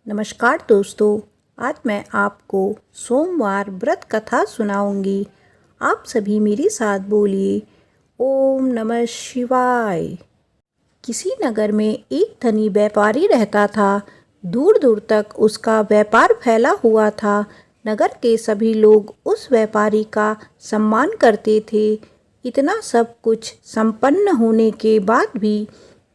नमस्कार दोस्तों, आज मैं आपको सोमवार व्रत कथा सुनाऊंगी। आप सभी मेरे साथ बोलिए ओम नमः शिवाय। किसी नगर में एक धनी व्यापारी रहता था। दूर दूर तक उसका व्यापार फैला हुआ था। नगर के सभी लोग उस व्यापारी का सम्मान करते थे। इतना सब कुछ संपन्न होने के बाद भी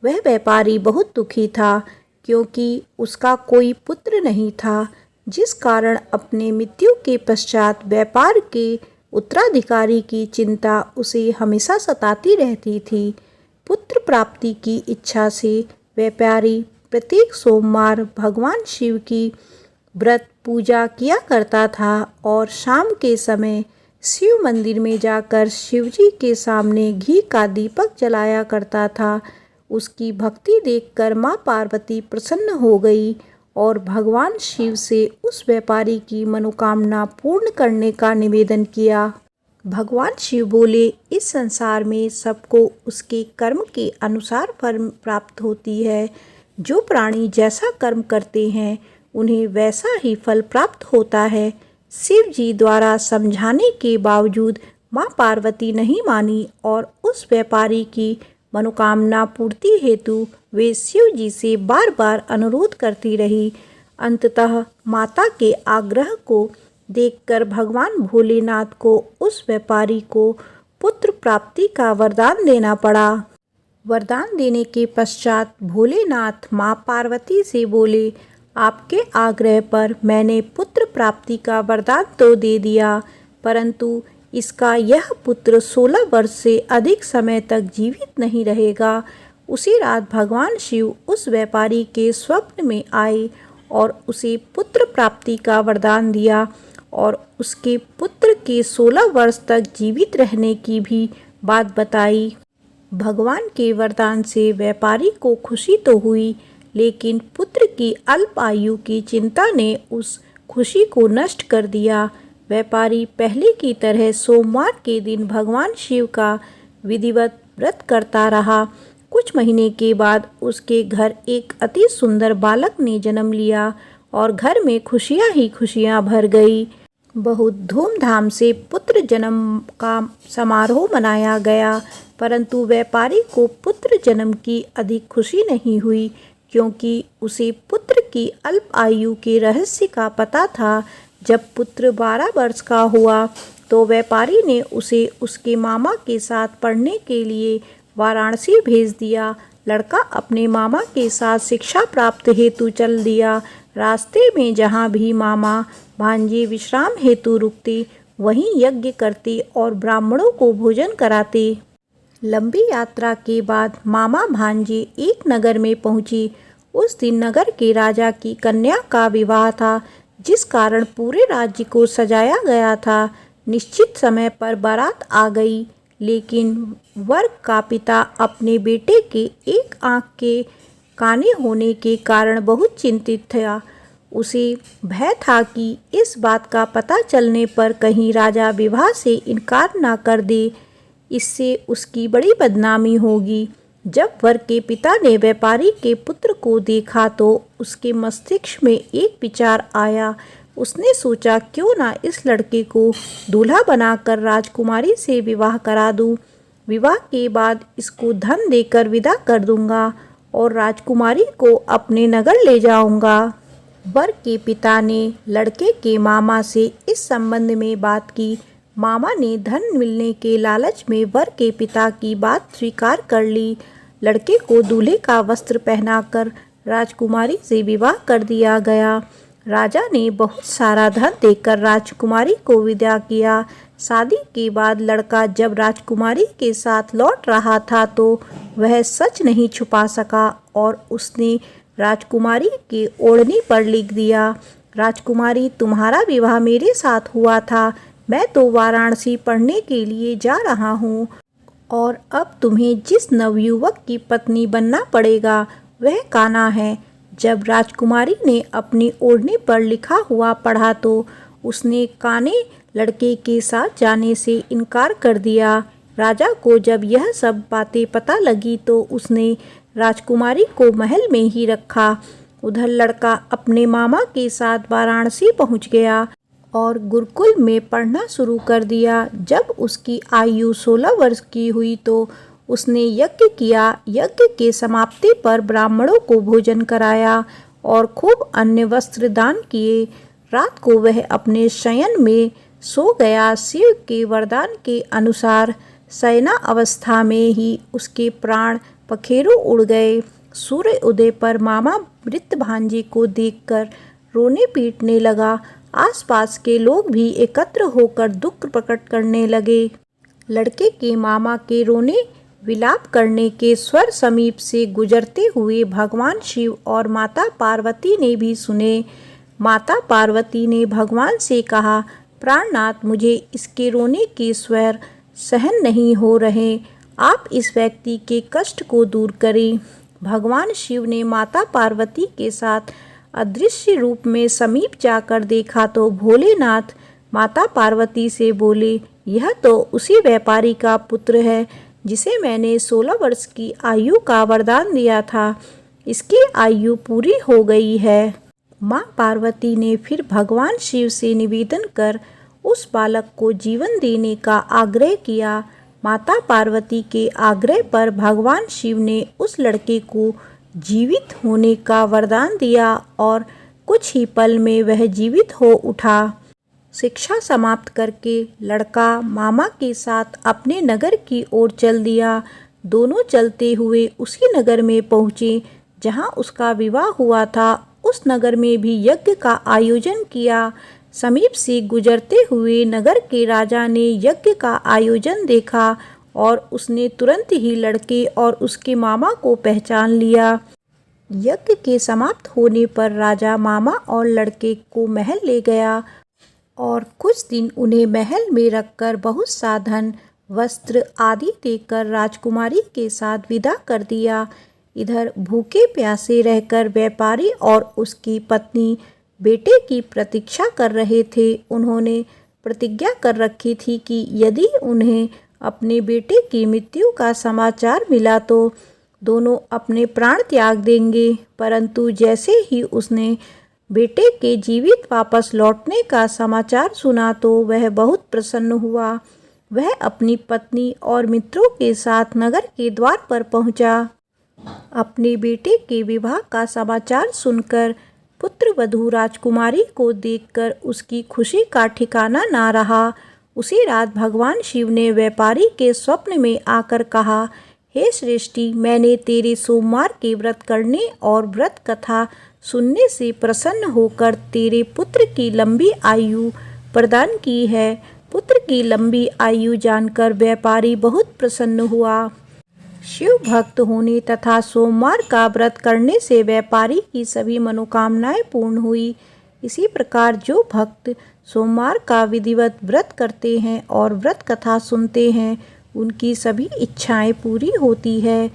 वह व्यापारी बहुत दुखी था, क्योंकि उसका कोई पुत्र नहीं था, जिस कारण अपने मृत्यु के पश्चात व्यापार के उत्तराधिकारी की चिंता उसे हमेशा सताती रहती थी। पुत्र प्राप्ति की इच्छा से व्यापारी प्रत्येक सोमवार भगवान शिव की व्रत पूजा किया करता था और शाम के समय शिव मंदिर में जाकर शिवजी के सामने घी का दीपक जलाया करता था। उसकी भक्ति देखकर माँ पार्वती प्रसन्न हो गई और भगवान शिव से उस व्यापारी की मनोकामना पूर्ण करने का निवेदन किया। भगवान शिव बोले, इस संसार में सबको उसके कर्म के अनुसार फल प्राप्त होती है। जो प्राणी जैसा कर्म करते हैं उन्हें वैसा ही फल प्राप्त होता है। शिव जी द्वारा समझाने के बावजूद माँ पार्वती नहीं मानी और उस व्यापारी की मनोकामना पूर्ति हेतु वे शिव जी से बार बार अनुरोध करती रही। अंततः माता के आग्रह को देखकर भगवान भोलेनाथ को उस व्यापारी को पुत्र प्राप्ति का वरदान देना पड़ा। वरदान देने के पश्चात भोलेनाथ माँ पार्वती से बोले, आपके आग्रह पर मैंने पुत्र प्राप्ति का वरदान तो दे दिया, परंतु इसका यह पुत्र 16 वर्ष से अधिक समय तक जीवित नहीं रहेगा। उसी रात भगवान शिव उस व्यापारी के स्वप्न में आए और उसे पुत्र प्राप्ति का वरदान दिया और उसके पुत्र के 16 वर्ष तक जीवित रहने की भी बात बताई। भगवान के वरदान से व्यापारी को खुशी तो हुई, लेकिन पुत्र की अल्प आयु की चिंता ने उस खुशी को नष्ट कर दिया। व्यापारी पहले की तरह सोमवार के दिन भगवान शिव का विधिवत व्रत करता रहा। कुछ महीने के बाद उसके घर एक अति सुंदर बालक ने जन्म लिया और घर में खुशियां ही खुशियां भर गई। बहुत धूमधाम से पुत्र जन्म का समारोह मनाया गया, परंतु व्यापारी को पुत्र जन्म की अधिक खुशी नहीं हुई, क्योंकि उसे पुत्र की अल्प आयु के रहस्य का पता था। जब पुत्र 12 वर्ष का हुआ तो व्यापारी ने उसे उसके मामा के साथ पढ़ने के लिए वाराणसी भेज दिया। लड़का अपने मामा के साथ शिक्षा प्राप्त हेतु चल दिया। रास्ते में जहाँ भी मामा भांजे विश्राम हेतु रुकते, वहीं यज्ञ करते और ब्राह्मणों को भोजन कराते। लंबी यात्रा के बाद मामा भांजे एक नगर में पहुँची। उस दिन नगर के राजा की कन्या का विवाह था, जिस कारण पूरे राज्य को सजाया गया था। निश्चित समय पर बारात आ गई, लेकिन वर का पिता अपने बेटे के एक आंख के काने होने के कारण बहुत चिंतित था। उसे भय था कि इस बात का पता चलने पर कहीं राजा विवाह से इनकार ना कर दे, इससे उसकी बड़ी बदनामी होगी। जब वर के पिता ने व्यापारी के पुत्र को देखा तो उसके मस्तिष्क में एक विचार आया। उसने सोचा, क्यों ना इस लड़के को दूल्हा बनाकर राजकुमारी से विवाह करा दूं। विवाह के बाद इसको धन देकर विदा कर दूंगा और राजकुमारी को अपने नगर ले जाऊंगा। वर के पिता ने लड़के के मामा से इस संबंध में बात की। मामा ने धन मिलने के लालच में वर के पिता की बात स्वीकार कर ली। लड़के को दूल्हे का वस्त्र पहनाकर राजकुमारी से विवाह कर दिया गया। राजा ने बहुत सारा धन देकर राजकुमारी को विदा किया। शादी के बाद लड़का जब राजकुमारी के साथ लौट रहा था तो वह सच नहीं छुपा सका और उसने राजकुमारी के ओढ़नी पर लिख दिया, राजकुमारी तुम्हारा विवाह मेरे साथ हुआ था। मैं तो वाराणसी पढ़ने के लिए जा रहा हूँ और अब तुम्हें जिस नवयुवक की पत्नी बनना पड़ेगा वह कान्हा है। जब राजकुमारी ने अपनी ओढ़नी पर लिखा हुआ पढ़ा तो उसने काने लड़के के साथ जाने से इनकार कर दिया। राजा को जब यह सब बातें पता लगी तो उसने राजकुमारी को महल में ही रखा। उधर लड़का अपने मामा के साथ वाराणसी पहुंच गया और गुरुकुल में पढ़ना शुरू कर दिया। जब उसकी आयु 16 वर्ष की हुई तो उसने यज्ञ किया। यज्ञ के समाप्ति पर ब्राह्मणों को भोजन कराया और खूब अन्य वस्त्र दान किए। रात को वह अपने शयन में सो गया। शिव के वरदान के अनुसार शयना अवस्था में ही उसके प्राण पखेरु उड़ गए। सूर्य उदय पर मामा मृत भांजे को देखकर रोने पीटने लगा। आसपास के लोग भी एकत्र होकर दुख प्रकट करने लगे। लड़के के मामा के रोने विलाप करने के स्वर समीप से गुजरते हुए भगवान शिव और माता पार्वती ने भी सुने। माता पार्वती ने भगवान से कहा, प्राणनाथ, मुझे इसके रोने के स्वर सहन नहीं हो रहे। आप इस व्यक्ति के कष्ट को दूर करें। भगवान शिव ने माता पार्वती के साथ अदृश्य रूप में समीप जाकर देखा तो भोलेनाथ माता पार्वती से बोले, यह तो उसी व्यापारी का पुत्र है जिसे मैंने 16 वर्ष की आयु का वरदान दिया था। इसकी आयु पूरी हो गई है। माँ पार्वती ने फिर भगवान शिव से निवेदन कर उस बालक को जीवन देने का आग्रह किया। माता पार्वती के आग्रह पर भगवान शिव ने उस लड़के को जीवित होने का वरदान दिया और कुछ ही पल में वह जीवित हो उठा। शिक्षा समाप्त करके लड़का मामा के साथ अपने नगर की ओर चल दिया। दोनों चलते हुए उसी नगर में पहुँचे जहाँ उसका विवाह हुआ था। उस नगर में भी यज्ञ का आयोजन किया। समीप से गुजरते हुए नगर के राजा ने यज्ञ का आयोजन देखा और उसने तुरंत ही लड़के और उसके मामा को पहचान लिया। यज्ञ के समाप्त होने पर राजा मामा और लड़के को महल ले गया और कुछ दिन उन्हें महल में रखकर बहुत सा धन, वस्त्र आदि देकर राजकुमारी के साथ विदा कर दिया। इधर भूखे प्यासे रहकर व्यापारी और उसकी पत्नी बेटे की प्रतीक्षा कर रहे थे। उन्होंने प्रतिज्ञा कर रखी थी कि यदि उन्हें अपने बेटे की मृत्यु का समाचार मिला तो दोनों अपने प्राण त्याग देंगे। परंतु जैसे ही उसने बेटे के जीवित वापस लौटने का समाचार सुना तो वह बहुत प्रसन्न हुआ। वह अपनी पत्नी और मित्रों के साथ नगर के द्वार पर पहुंचा। अपने बेटे के विवाह का समाचार सुनकर पुत्र वधू राजकुमारी को देखकर उसकी खुशी का ठिकाना ना रहा। उसी रात भगवान शिव ने व्यापारी के स्वप्न में आकर कहा, हे श्रेष्ठी, मैंने तेरे सोमवार के व्रत करने और व्रत कथा सुनने से प्रसन्न होकर तेरे पुत्र की लंबी आयु प्रदान की है। पुत्र की लंबी आयु जानकर व्यापारी बहुत प्रसन्न हुआ। शिव भक्त होने तथा सोमवार का व्रत करने से व्यापारी की सभी मनोकामनाएं पूर्ण हुई। इसी प्रकार जो भक्त सोमवार का विधिवत व्रत करते हैं और व्रत कथा सुनते हैं, उनकी सभी इच्छाएं पूरी होती है।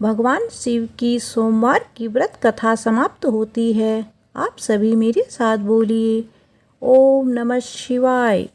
भगवान शिव की सोमवार की व्रत कथा समाप्त होती है। आप सभी मेरे साथ बोलिए, ओम नमः शिवाय।